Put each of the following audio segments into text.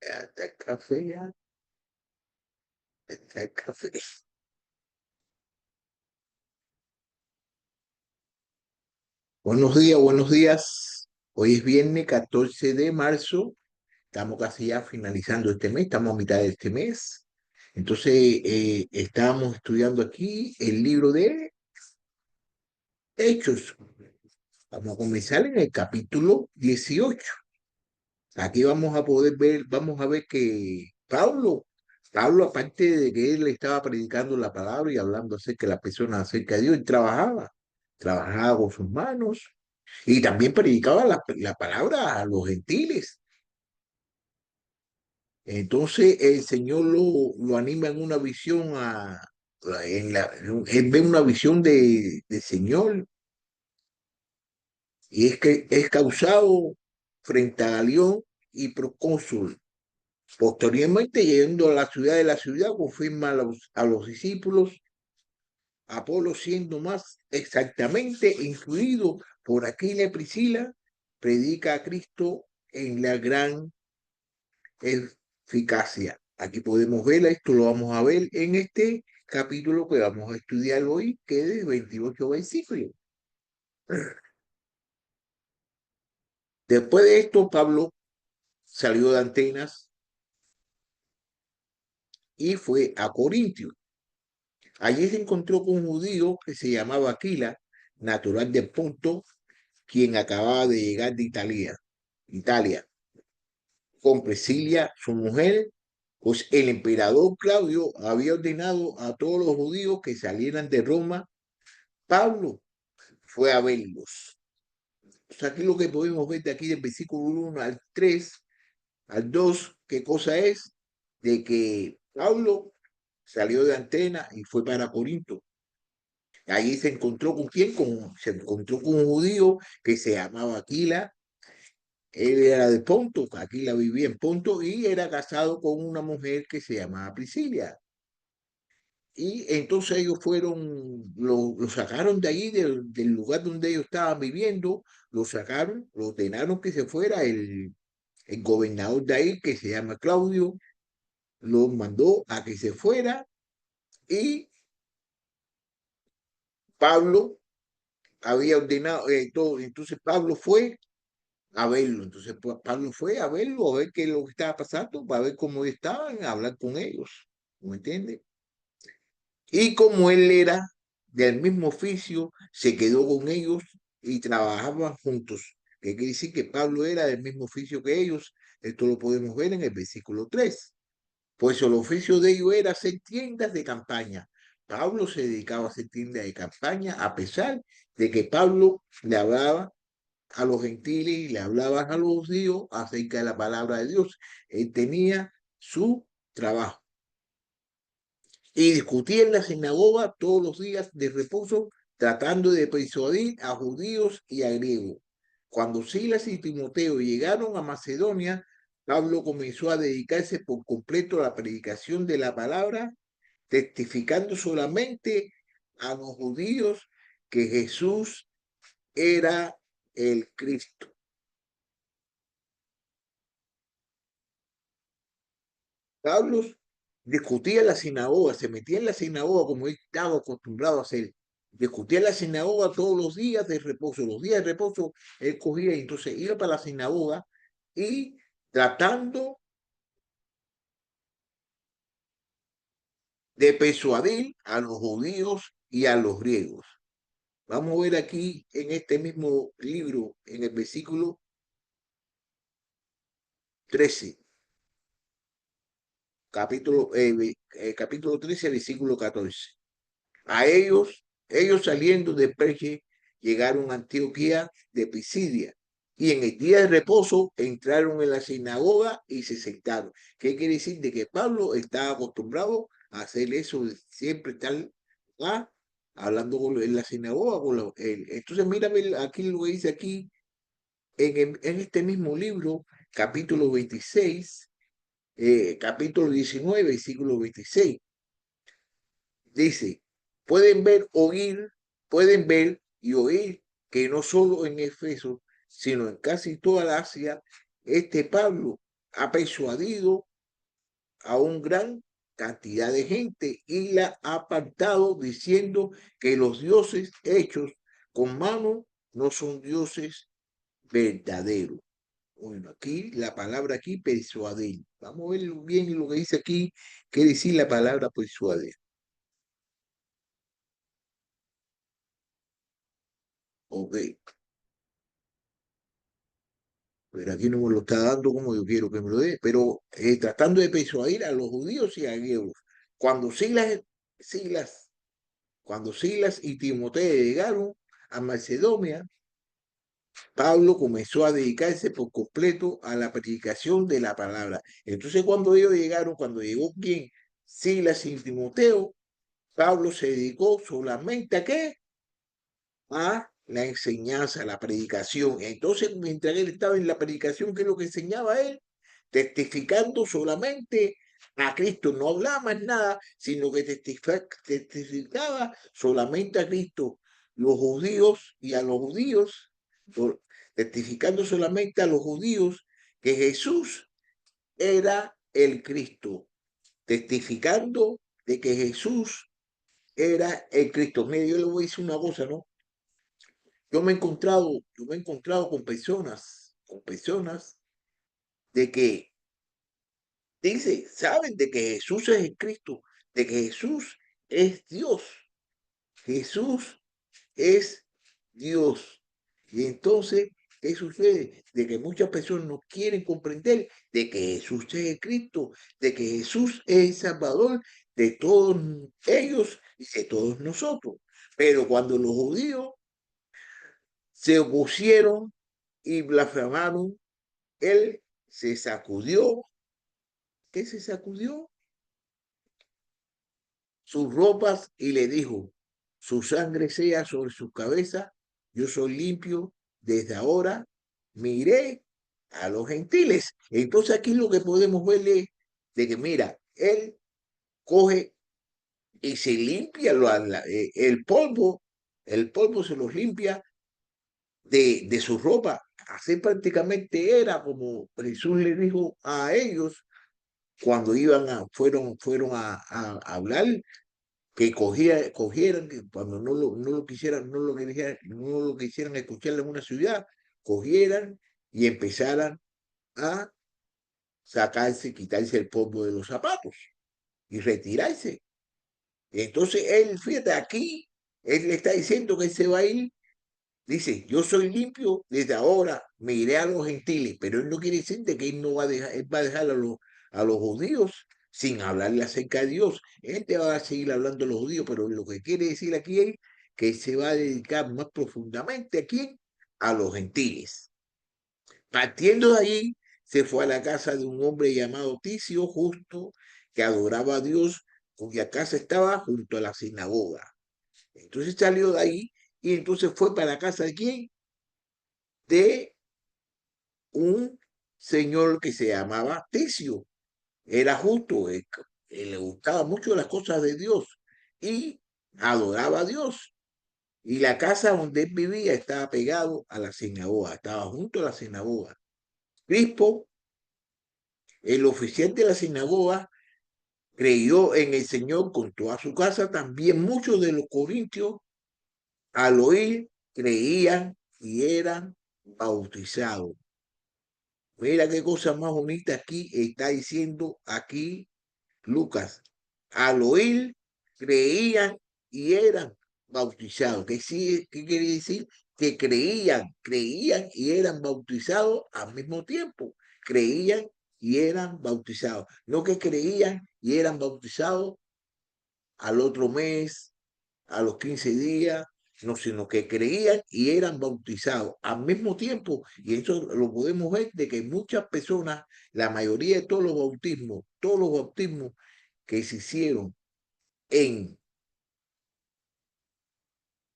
Ya está el café, ya está el café. Buenos días, buenos días. Hoy es viernes 14 de marzo. Estamos casi ya finalizando este mes, estamos a mitad de este mes. Entonces, estábamos estudiando aquí el libro de Hechos. Vamos a comenzar en el capítulo 18. Aquí vamos a poder ver, vamos a ver que Pablo, aparte de que él estaba predicando la palabra y hablando acerca de las personas, acerca de Dios, él trabajaba con sus manos y también predicaba la palabra a los gentiles. Entonces el Señor lo anima en una visión él ve una visión del Señor y es que es causado frente a Galión y procónsul. Posteriormente, llegando a la ciudad, confirma a los discípulos, Apolo siendo más exactamente incluido por Aquila y Priscila, predica a Cristo en la gran eficacia. Aquí podemos ver, esto lo vamos a ver en este capítulo que vamos a estudiar hoy, que es de 28 versículos. Después de esto, Pablo salió de Atenas y fue a Corintio. Allí se encontró con un judío que se llamaba Aquila, natural de Ponto, quien acababa de llegar de Italia, con Priscila, su mujer, pues el emperador Claudio había ordenado a todos los judíos que salieran de Roma. Pablo fue a verlos. O sea, aquí lo que podemos ver de aquí del versículo 1 al 3, al 2, ¿qué cosa es? De que Pablo salió de Atenas y fue para Corinto. Allí se encontró con quién, se encontró con un judío que se llamaba Aquila. Él era de Ponto, Aquila vivía en Ponto y era casado con una mujer que se llamaba Priscila. Y entonces ellos lo sacaron de allí, del lugar donde ellos estaban viviendo, lo sacaron, lo ordenaron que se fuera el gobernador de ahí, que se llama Claudio, lo mandó a que se fuera y Pablo había ordenado todo. Entonces Pablo fue a verlo. Entonces Pablo fue a verlo, a ver qué es lo que estaba pasando, para ver cómo estaban, a hablar con ellos. ¿Me entiendes? Y como él era del mismo oficio, se quedó con ellos y trabajaban juntos. ¿Qué quiere decir? Que Pablo era del mismo oficio que ellos. Esto lo podemos ver en el versículo 3. Pues el oficio de ellos era hacer tiendas de campaña. Pablo se dedicaba a hacer tiendas de campaña a pesar de que Pablo le hablaba a los gentiles y le hablaba a los judíos acerca de la palabra de Dios. Él tenía su trabajo y discutía en la sinagoga todos los días de reposo, tratando de persuadir a judíos y a griegos. Cuando Silas y Timoteo llegaron a Macedonia, Pablo comenzó a dedicarse por completo a la predicación de la palabra, testificando solamente a los judíos que Jesús era el Cristo. Pablo discutía en la sinagoga, se metía en la sinagoga como él estaba acostumbrado a hacer. Discutía en la sinagoga todos los días de reposo. Los días de reposo él cogía y entonces iba para la sinagoga y tratando de persuadir a los judíos y a los griegos. Vamos a ver aquí en este mismo libro, en el versículo 13, capítulo 13, versículo 14. A ellos saliendo de Perge, llegaron a Antioquía de Pisidia y en el día de reposo entraron en la sinagoga y se sentaron. ¿Qué quiere decir? De que Pablo estaba acostumbrado a hacer eso, de siempre estar hablando en la sinagoga. Entonces, mírame aquí lo que dice aquí en este mismo libro, capítulo 26, capítulo 19, versículo 26. Dice, pueden ver y oír que no solo en Efeso, sino en casi toda la Asia, este Pablo ha persuadido a una gran cantidad de gente y la ha apartado diciendo que los dioses hechos con mano no son dioses verdaderos. Bueno, aquí la palabra aquí persuadir. Vamos a ver bien lo que dice aquí. ¿Qué decir la palabra persuadir? Ok, pero aquí no me lo está dando como yo quiero que me lo dé, pero tratando de persuadir a los judíos y a griegos. Cuando Silas, cuando Silas y Timoteo llegaron a Macedonia, Pablo comenzó a dedicarse por completo a la predicación de la palabra. Entonces, cuando ellos llegaron, cuando llegó quién, Silas y Timoteo, Pablo se dedicó solamente a qué, a la enseñanza, a la predicación. Entonces, mientras él estaba en la predicación, ¿qué es lo que enseñaba él? Testificando solamente a Cristo. No hablaba más nada, sino que testificaba solamente a Cristo. Los judíos y a los judíos, testificando solamente a los judíos que Jesús era el Cristo, testificando de que Jesús era el Cristo. Mire, yo le voy a decir una cosa, ¿no? Yo me he encontrado con personas de que dice, saben de que Jesús es el Cristo, de que Jesús es Dios. Jesús es Dios. Y entonces, ¿qué sucede? De que muchas personas no quieren comprender de que Jesús es el Cristo, de que Jesús es el Salvador de todos ellos y de todos nosotros. Pero cuando los judíos se opusieron y blasfemaron, él se sacudió. ¿Qué se sacudió? Sus ropas y le dijo, su sangre sea sobre su cabeza, yo soy limpio, desde ahora miré a los gentiles. Entonces aquí lo que podemos verle de que mira, él coge y se limpia el polvo se los limpia de su ropa. Así prácticamente era como Jesús le dijo a ellos cuando fueron a hablar, que cogieran, que cuando no lo quisieran, no lo quisieran escuchar en una ciudad, cogieran y empezaran a quitarse el polvo de los zapatos y retirarse. Entonces él, fíjate, aquí, él le está diciendo que él se va a ir. Dice, yo soy limpio desde ahora, me iré a los gentiles, pero él no quiere decir de que él no va a dejar, él va a dejar a los judíos sin hablarle acerca de Dios. Él te va a seguir hablando a los judíos, pero lo que quiere decir aquí es que él se va a dedicar más profundamente a quién, a los gentiles. Partiendo de ahí, se fue a la casa de un hombre llamado Ticio, justo, que adoraba a Dios, cuya casa estaba junto a la sinagoga. Entonces salió de ahí y entonces fue para la casa de quién, de un señor que se llamaba Ticio. Era justo, le gustaba mucho las cosas de Dios y adoraba a Dios. Y la casa donde él vivía estaba pegado a la sinagoga, estaba junto a la sinagoga. Crispo, el oficial de la sinagoga, creyó en el Señor con toda su casa. También muchos de los corintios, al oír, creían y eran bautizados. Mira qué cosa más bonita aquí está diciendo aquí Lucas. Al oír, creían y eran bautizados. ¿Qué quiere decir? Que creían y eran bautizados al mismo tiempo. Creían y eran bautizados. No que creían y eran bautizados al otro mes, a los 15 días, no, sino que creían y eran bautizados al mismo tiempo. Y eso lo podemos ver de que muchas personas, la mayoría de todos los bautismos que se hicieron en,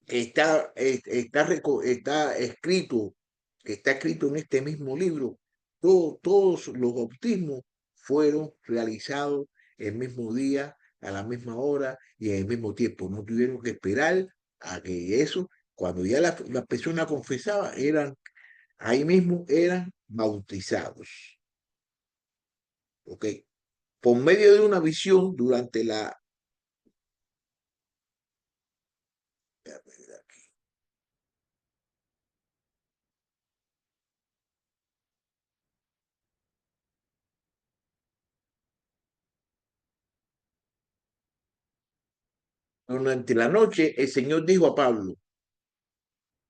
está escrito en este mismo libro, todos los bautismos fueron realizados el mismo día, a la misma hora y en el mismo tiempo. No tuvieron que esperar a que eso, cuando ya las personas confesaban, ahí mismo eran bautizados. ¿ok? Por medio de una visión durante durante la noche, el Señor dijo a Pablo,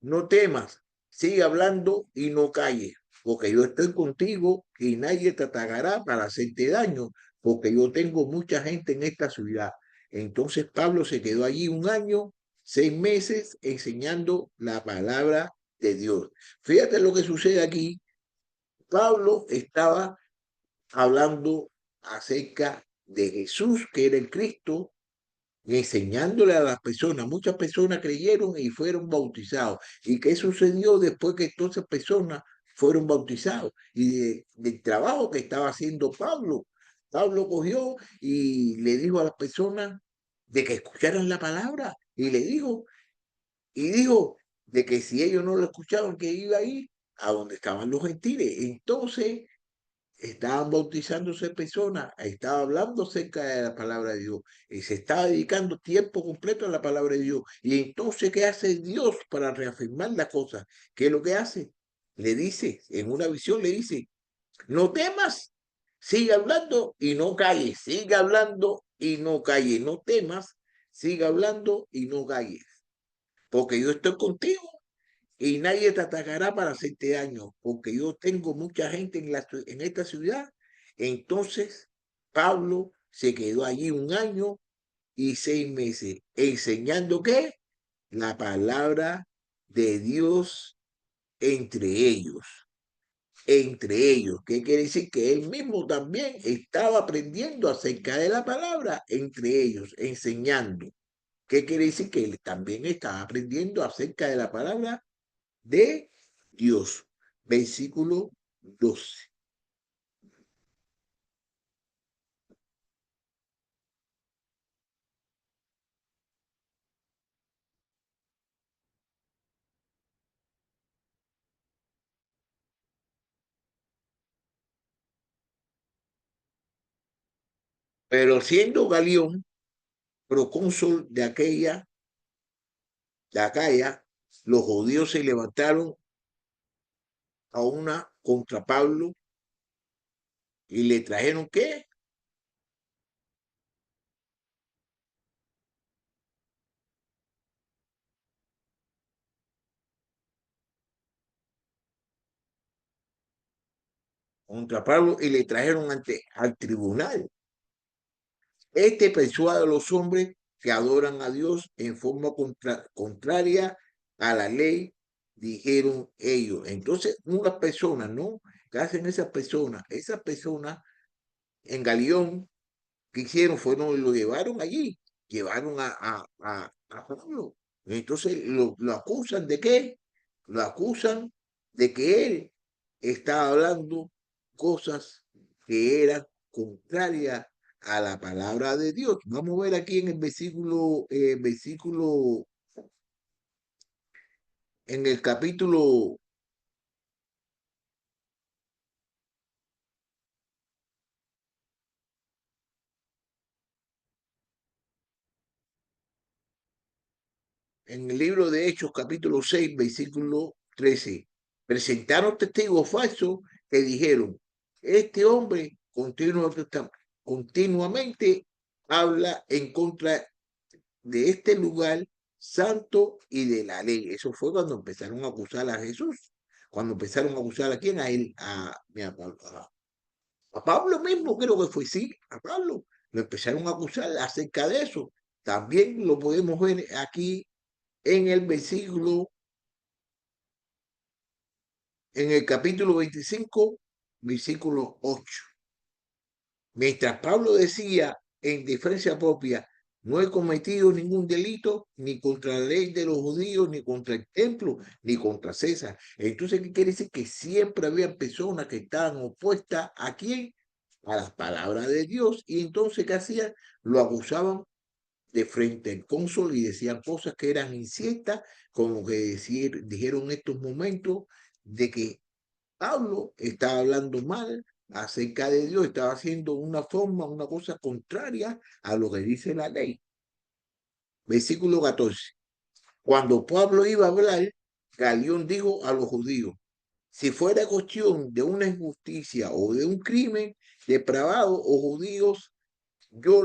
no temas, sigue hablando y no calles, porque yo estoy contigo y nadie te atacará para hacerte daño, porque yo tengo mucha gente en esta ciudad. Entonces Pablo se quedó allí un año, 6 meses, enseñando la palabra de Dios. Fíjate lo que sucede aquí. Pablo estaba hablando acerca de Jesús, que era el Cristo, enseñándole a las personas. Muchas personas creyeron y fueron bautizados. ¿Y qué sucedió después que todas esas personas fueron bautizados? Y del trabajo que estaba haciendo Pablo. Pablo cogió y le dijo a las personas de que escucharan la palabra y dijo de que si ellos no lo escuchaban, que iba a ir a donde estaban los gentiles. Entonces estaban bautizándose personas, estaba hablando acerca de la palabra de Dios y se estaba dedicando tiempo completo a la palabra de Dios. Y entonces, ¿qué hace Dios para reafirmar las cosas? ¿Qué es lo que hace? Le dice, en una visión le dice, no temas, sigue hablando y no calles, sigue hablando y no calles, no temas, sigue hablando y no calles, porque yo estoy contigo y nadie te atacará para hacerte daño, porque yo tengo mucha gente en esta ciudad. Entonces, Pablo se quedó allí un año y 6 meses, enseñando qué, la palabra de Dios entre ellos, entre ellos. ¿Qué quiere decir? Que él mismo también estaba aprendiendo acerca de la palabra entre ellos, enseñando. ¿Qué quiere decir? Que él también estaba aprendiendo acerca de la palabra de Dios. Versículo 12. Pero siendo Galión procónsul de Acaya, los judíos se levantaron a una contra Pablo y le trajeron ¿qué? Contra Pablo y le trajeron al tribunal. Este persuade a los hombres que adoran a Dios en forma contraria a la ley, dijeron ellos. Entonces, unas personas, ¿no? ¿Qué hacen esas personas? Esas personas en Galión, ¿qué hicieron? Fueron, lo llevaron allí, llevaron a Pablo. Entonces lo acusan de qué? Lo acusan de que él estaba hablando cosas que eran contrarias a la palabra de Dios. Vamos a ver aquí en el en el capítulo, en el libro de Hechos, capítulo 6 versículo 13. Presentaron testigos falsos que dijeron, este hombre continuamente habla en contra de este lugar santo y de la ley. Eso fue cuando empezaron a acusar a Jesús, cuando empezaron a acusar a quién, a él, a Pablo mismo, creo que fue, sí, a Pablo. Lo empezaron a acusar acerca de eso. También lo podemos ver aquí en el versículo, en el capítulo 25, versículo 8. Mientras Pablo decía en defensa propia, no he cometido ningún delito ni contra la ley de los judíos, ni contra el templo, ni contra César. Entonces, ¿qué quiere decir? Que siempre había personas que estaban opuestas a quién, a las palabras de Dios. Y entonces, ¿qué hacían? Lo acusaban de frente al cónsul y decían cosas que eran inciertas, como que dijeron en estos momentos de que Pablo estaba hablando mal acerca de Dios, estaba haciendo una forma, una cosa contraria a lo que dice la ley. Versículo 14. Cuando Pablo iba a hablar, Galión dijo a los judíos: si fuera cuestión de una injusticia o de un crimen depravado o judíos, yo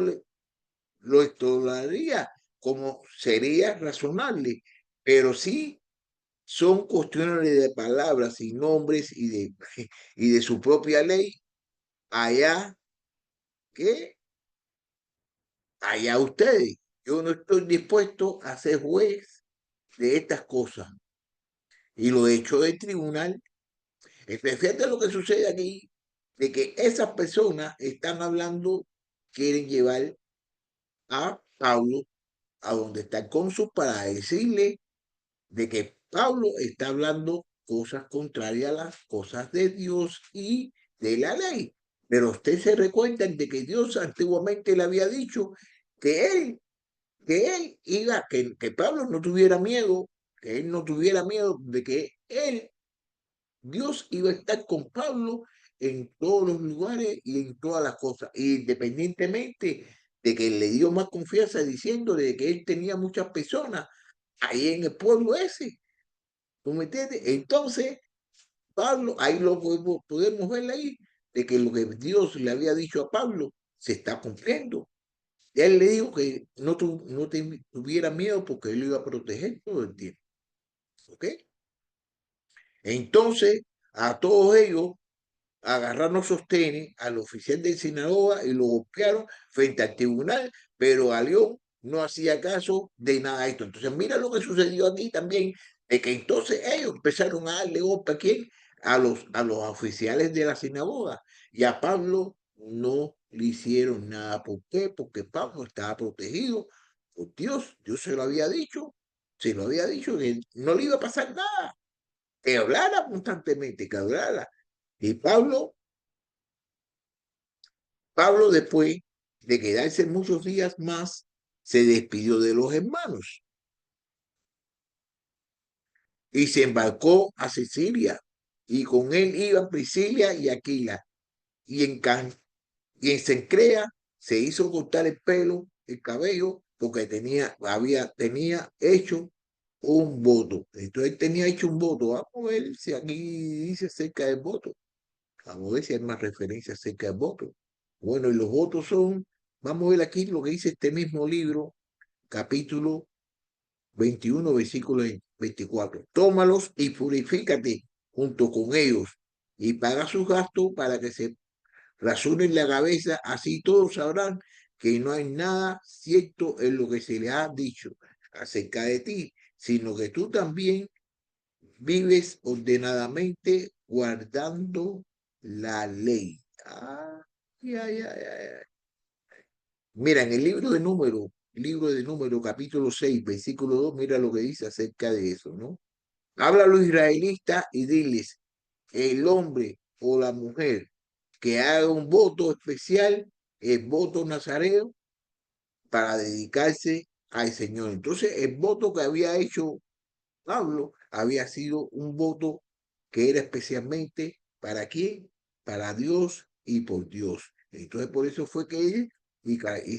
lo toleraría como sería razonable, pero sí son cuestiones de palabras y nombres y de su propia ley, allá que allá ustedes. Yo no estoy dispuesto a ser juez de estas cosas y lo he hecho del tribunal. Fíjate lo que sucede aquí, de que esas personas están hablando, quieren llevar a Pablo a donde está el cónsul para decirle de que Pablo está hablando cosas contrarias a las cosas de Dios y de la ley. Pero usted se recuerda de que Dios antiguamente le había dicho que él iba, que Pablo no tuviera miedo, que él no tuviera miedo de que Dios iba a estar con Pablo en todos los lugares y en todas las cosas, independientemente de que le dio más confianza diciendo de que él tenía muchas personas ahí en el pueblo ese. ¿Tú me entiendes? Entonces, Pablo, ahí lo podemos ver ahí, de que lo que Dios le había dicho a Pablo se está cumpliendo. Y él le dijo que no tuviera miedo porque él lo iba a proteger todo el tiempo. ¿Ok? Entonces, a todos ellos agarraron sostenes al oficial del sinagoga y lo golpearon frente al tribunal, pero Galión no hacía caso de nada de esto. Entonces, mira lo que sucedió aquí también, de que entonces ellos empezaron a darle golpe a quién, a los oficiales de la sinagoga, y a Pablo no le hicieron nada. ¿Por qué? Porque Pablo estaba protegido por Dios. Dios se lo había dicho que no le iba a pasar nada, que hablara constantemente, que hablara. Y Pablo, después de quedarse muchos días más, se despidió de los hermanos y se embarcó a Sicilia. Y con él iban Priscila y Aquila. Y y en Cencrea se hizo cortar el pelo, el cabello, porque tenía hecho un voto. Entonces él tenía hecho un voto. Vamos a ver si aquí dice acerca del voto. Vamos a ver si hay más referencias acerca del voto. Bueno, y los votos son, vamos a ver aquí lo que dice este mismo libro, capítulo 21, versículo 24. Tómalos y purifícate junto con ellos y paga sus gastos para que se rasuren la cabeza, así todos sabrán que no hay nada cierto en lo que se les ha dicho acerca de ti, sino que tú también vives ordenadamente guardando la ley. Ay, ay, ay, ay. Mira, en el libro de Número, capítulo 6 versículo 2, mira lo que dice acerca de eso, ¿no? Habla a los israelitas y diles, el hombre o la mujer que haga un voto especial, el voto nazareo, para dedicarse al Señor. Entonces, el voto que había hecho Pablo había sido un voto que era especialmente para quién, para Dios y por Dios. Entonces por eso fue que él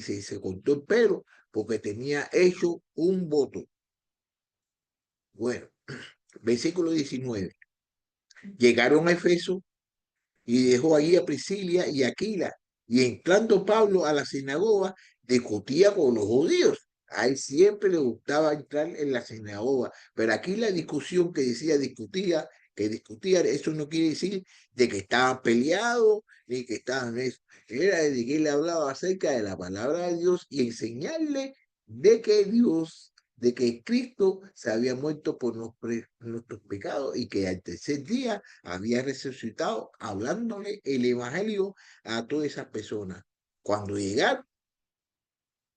se cortó el pelo, porque tenía hecho un voto. Bueno, versículo 19. Llegaron a Efeso y dejó allí a Priscila y Aquila. Y entrando Pablo a la sinagoga, discutía con los judíos. A él siempre le gustaba entrar en la sinagoga, pero aquí la discusión que decía que discutía, eso no quiere decir de que estaban peleados ni que estaban eso. Era de que él hablaba acerca de la palabra de Dios y enseñarle de que de que Cristo se había muerto por nuestros pecados y que al tercer día había resucitado, hablándole el evangelio a todas esas personas. Cuando llegaron,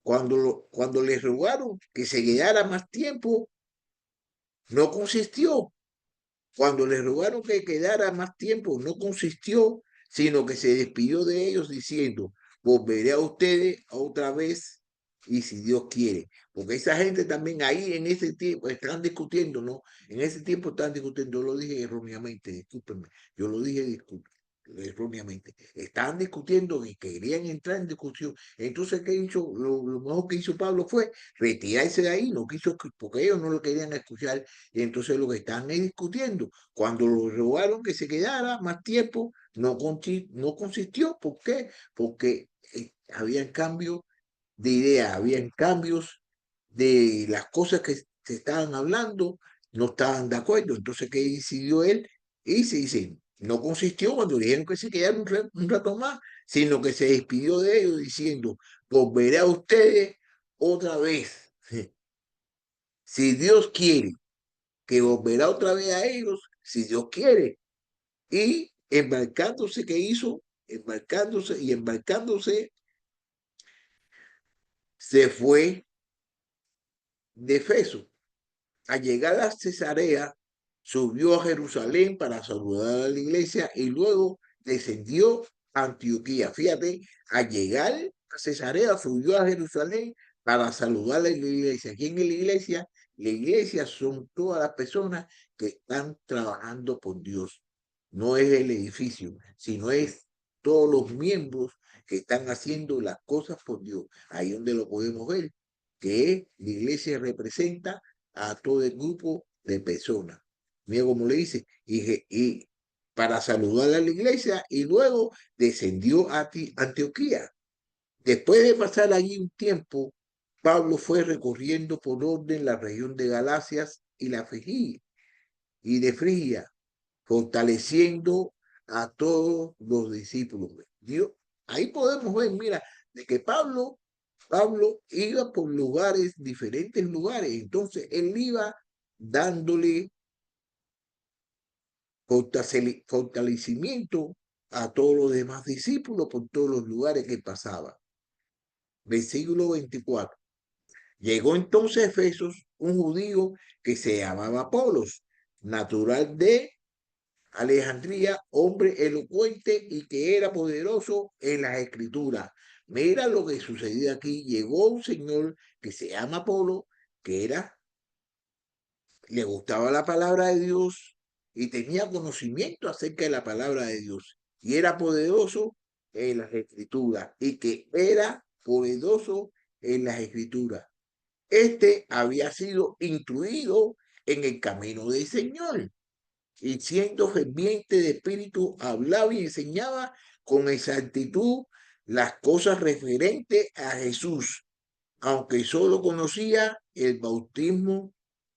cuando les rogaron que se quedara más tiempo, no consistió. Cuando les rogaron que quedara más tiempo, no consistió, sino que se despidió de ellos diciendo, volveré a ustedes otra vez y si Dios quiere. Porque esa gente también ahí en ese tiempo están discutiendo, ¿no? En ese tiempo están discutiendo, yo lo dije erróneamente, discúlpenme, yo lo dije, disculpen. erróneamente. Estaban discutiendo y querían entrar en discusión. Entonces, ¿qué hizo? Lo mejor que hizo Pablo fue retirarse de ahí, no quiso, porque ellos no lo querían escuchar. Y entonces lo que estaban ahí discutiendo, cuando lo rogaron que se quedara más tiempo, no consistió. ¿Por qué? Porque habían cambios de idea, habían cambios de las cosas que se estaban hablando, no estaban de acuerdo. Entonces, ¿qué decidió él? Y se dice, no consistió cuando dijeron que se quedaron un rato más, sino que se despidió de ellos diciendo, volveré a ustedes otra vez. Si Dios quiere, que volverá otra vez a ellos, si Dios quiere. Y embarcándose, ¿qué hizo? Embarcándose, se fue de Efeso. Al llegar a Cesarea, subió a Jerusalén para saludar a la iglesia y luego descendió a Antioquía. Fíjate, al llegar a Cesarea, subió a Jerusalén para saludar a la iglesia. ¿Quién es la iglesia? La iglesia son todas las personas que están trabajando por Dios. No es el edificio, sino es todos los miembros que están haciendo las cosas por Dios. Ahí donde lo podemos ver, que la iglesia representa a todo el grupo de personas. Mira cómo le dice, y para saludar a la iglesia y luego descendió a Antioquía. Después de pasar allí un tiempo, Pablo fue recorriendo por orden la región de Galacias y la Frigia y de Frigia, fortaleciendo a todos los discípulos. Dios, ahí podemos ver, mira, de que Pablo iba por lugares, diferentes lugares, entonces él iba dándole fortalecimiento a todos los demás discípulos por todos los lugares que pasaba. Versículo 24. Llegó entonces a Efesos un judío que se llamaba Apolos, natural de Alejandría, hombre elocuente y que era poderoso en las escrituras. Mira lo que sucedió aquí. Llegó un señor que se llama Apolo, que le gustaba la palabra de Dios y tenía conocimiento acerca de la palabra de Dios. Y era poderoso en las escrituras y que era poderoso en las escrituras. Este había sido instruido en el camino del Señor y siendo ferviente de espíritu, hablaba y enseñaba con exactitud las cosas referentes a Jesús, aunque solo conocía el bautismo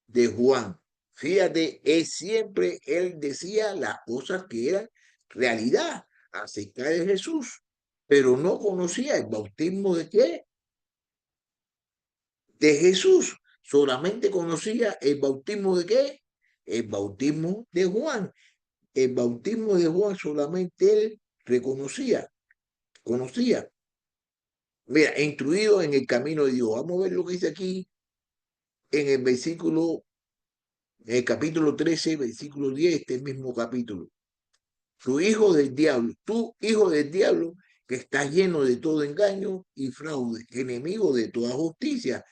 de Juan. Fíjate, él decía las cosas que eran realidad acerca de Jesús, pero no conocía el bautismo de qué, de Jesús. Solamente conocía el bautismo de qué, el bautismo de Juan. El bautismo de Juan solamente él conocía. Mira, instruido en el camino de Dios. Vamos a ver lo que dice aquí en el versículo, en el capítulo 13, versículo 10, este mismo capítulo. Tu hijo del diablo, tú hijo del diablo, que estás lleno de todo engaño y fraude, enemigo de toda justicia,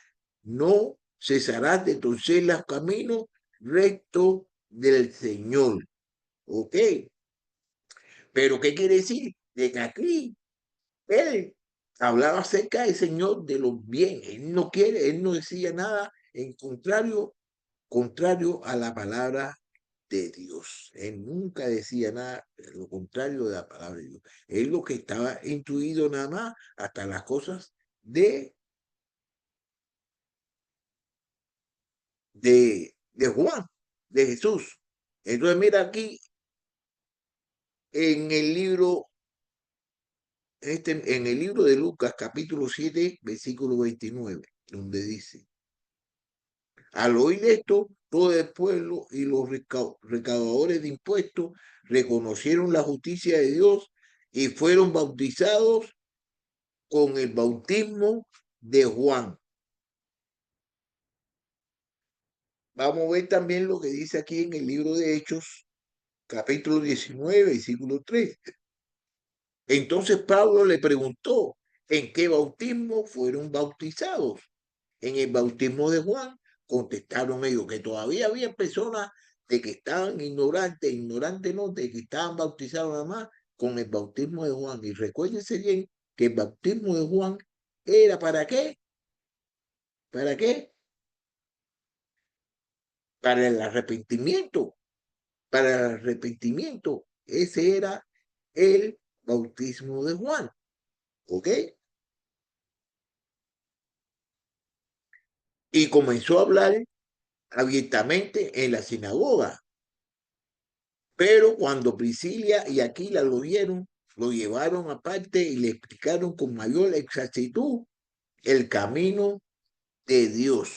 no cesarás de torcer los caminos rectos del Señor. ¿Ok? Pero ¿qué quiere decir? De que aquí él hablaba acerca del Señor de los bien. Él no decía nada en contrario a la palabra de Dios. Él nunca decía nada lo contrario de la palabra de Dios. Él lo que estaba intuido nada más hasta las cosas de Juan, de Jesús. Entonces mira aquí en el libro, en el libro de Lucas, capítulo 7, versículo 29, donde dice, al oír esto, todo el pueblo y los recaudadores de impuestos reconocieron la justicia de Dios y fueron bautizados con el bautismo de Juan. Vamos a ver también lo que dice aquí en el libro de Hechos, capítulo 19, versículo 3. Entonces Pablo le preguntó, ¿en qué bautismo fueron bautizados? En el bautismo de Juan. Contestaron ellos que todavía había personas de que estaban ignorantes no, de que estaban bautizados nada más con el bautismo de Juan. Y recuérdense bien que el bautismo de Juan era ¿para qué? ¿Para qué? Para el arrepentimiento. Para el arrepentimiento. Ese era el bautismo de Juan. ¿Ok? Y comenzó a hablar abiertamente en la sinagoga. Pero cuando Priscila y Aquila lo vieron, lo llevaron aparte y le explicaron con mayor exactitud el camino de Dios.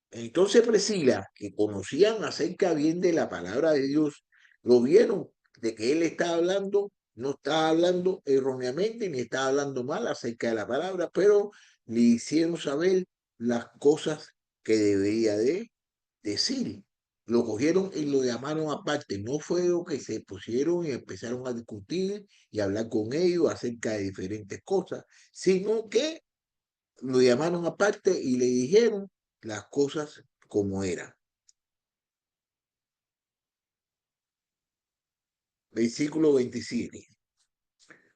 Entonces Priscila, que conocían acerca bien de la palabra de Dios, lo vieron de que él estaba hablando, no estaba hablando erróneamente ni estaba hablando mal acerca de la palabra, pero le hicieron saber las cosas que debería de decir. Lo cogieron y lo llamaron aparte. No fue lo que se pusieron y empezaron a discutir y hablar con ellos acerca de diferentes cosas, sino que lo llamaron aparte y le dijeron las cosas como eran. Versículo 27.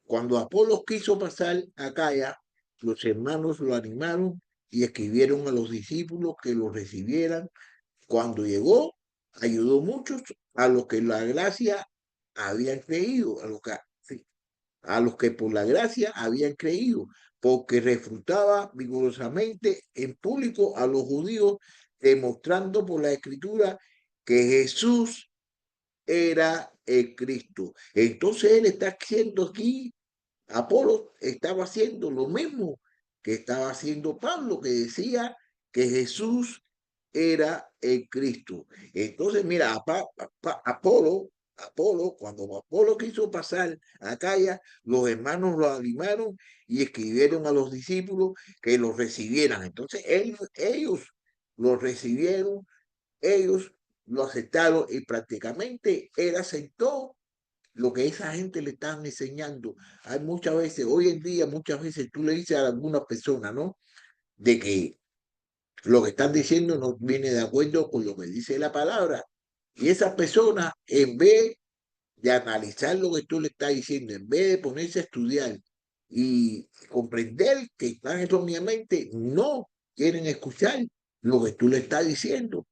Cuando Apolos quiso pasar a Acaya, los hermanos lo animaron y escribieron a los discípulos que lo recibieran. Cuando llegó, ayudó muchos a los que la gracia habían creído, sí, a los que por la gracia habían creído, porque refutaba vigorosamente en público a los judíos, demostrando por la escritura que Jesús era el Cristo. Entonces él está haciendo aquí, Apolo estaba haciendo lo mismo que estaba haciendo Pablo, que decía que Jesús era el Cristo. Entonces, mira, Apolo, cuando Apolo quiso pasar a Acaya, los hermanos lo animaron y escribieron a los discípulos que lo recibieran. Entonces, ellos lo recibieron, ellos lo aceptaron y prácticamente él aceptó lo que esa gente le están enseñando. Hay muchas veces, hoy en día, muchas veces tú le dices a alguna persona, ¿no? De que lo que están diciendo no viene de acuerdo con lo que dice la palabra. Y esa persona, en vez de analizar lo que tú le estás diciendo, en vez de ponerse a estudiar y comprender que están erróneamente, no quieren escuchar lo que tú le estás diciendo.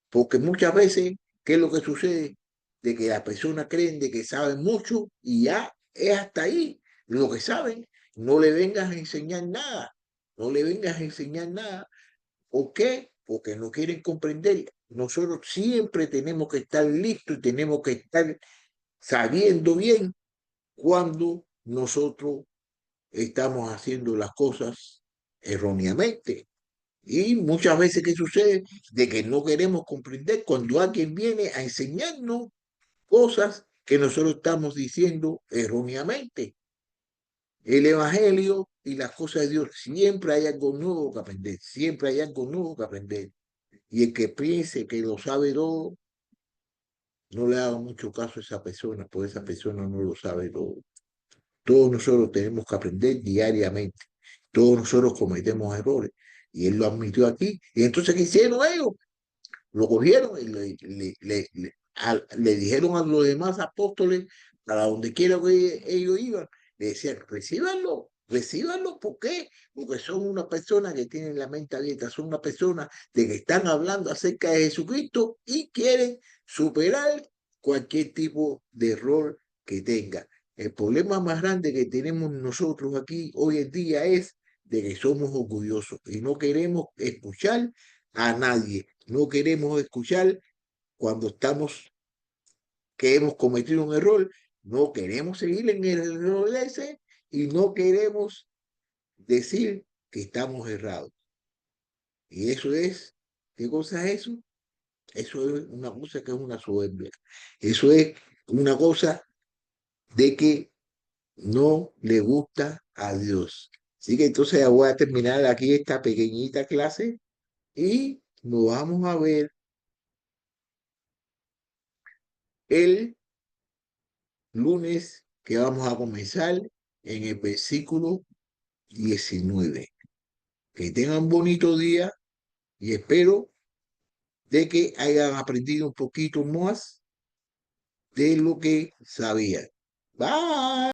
Porque muchas veces, ¿qué es lo que sucede? De que las personas creen de que saben mucho y ya es hasta ahí lo que saben. No le vengas a enseñar nada. No le vengas a enseñar nada. ¿Por qué? Porque no quieren comprender. Nosotros siempre tenemos que estar listos y tenemos que estar sabiendo bien cuando nosotros estamos haciendo las cosas erróneamente. Y muchas veces, ¿qué sucede? De que no queremos comprender cuando alguien viene a enseñarnos cosas que nosotros estamos diciendo erróneamente. El Evangelio y las cosas de Dios, siempre hay algo nuevo que aprender, siempre hay algo nuevo que aprender. Y el que piense que lo sabe todo, no le haga mucho caso a esa persona, porque esa persona no lo sabe todo. Todos nosotros tenemos que aprender diariamente. Todos nosotros cometemos errores. Y él lo admitió aquí. Y entonces, ¿qué hicieron ellos? Lo cogieron y le dijeron a los demás apóstoles, para donde quiera que ellos iban, le decían, recíbanlo, recíbanlo, ¿por qué? Porque son una persona que tienen la mente abierta, son una persona de que están hablando acerca de Jesucristo y quieren superar cualquier tipo de error que tenga. El problema más grande que tenemos nosotros aquí hoy en día es de que somos orgullosos y no queremos escuchar a nadie. No queremos escuchar cuando estamos, que hemos cometido un error, no queremos seguir en el error ese y no queremos decir que estamos errados. Y eso es, ¿qué cosa es eso? Eso es una cosa que es una soberbia. Eso es una cosa de que no le gusta a Dios. Así que entonces voy a terminar aquí esta pequeñita clase y nos vamos a ver el lunes, que vamos a comenzar en el versículo 19. Que tengan un bonito día y espero de que hayan aprendido un poquito más de lo que sabía. Bye.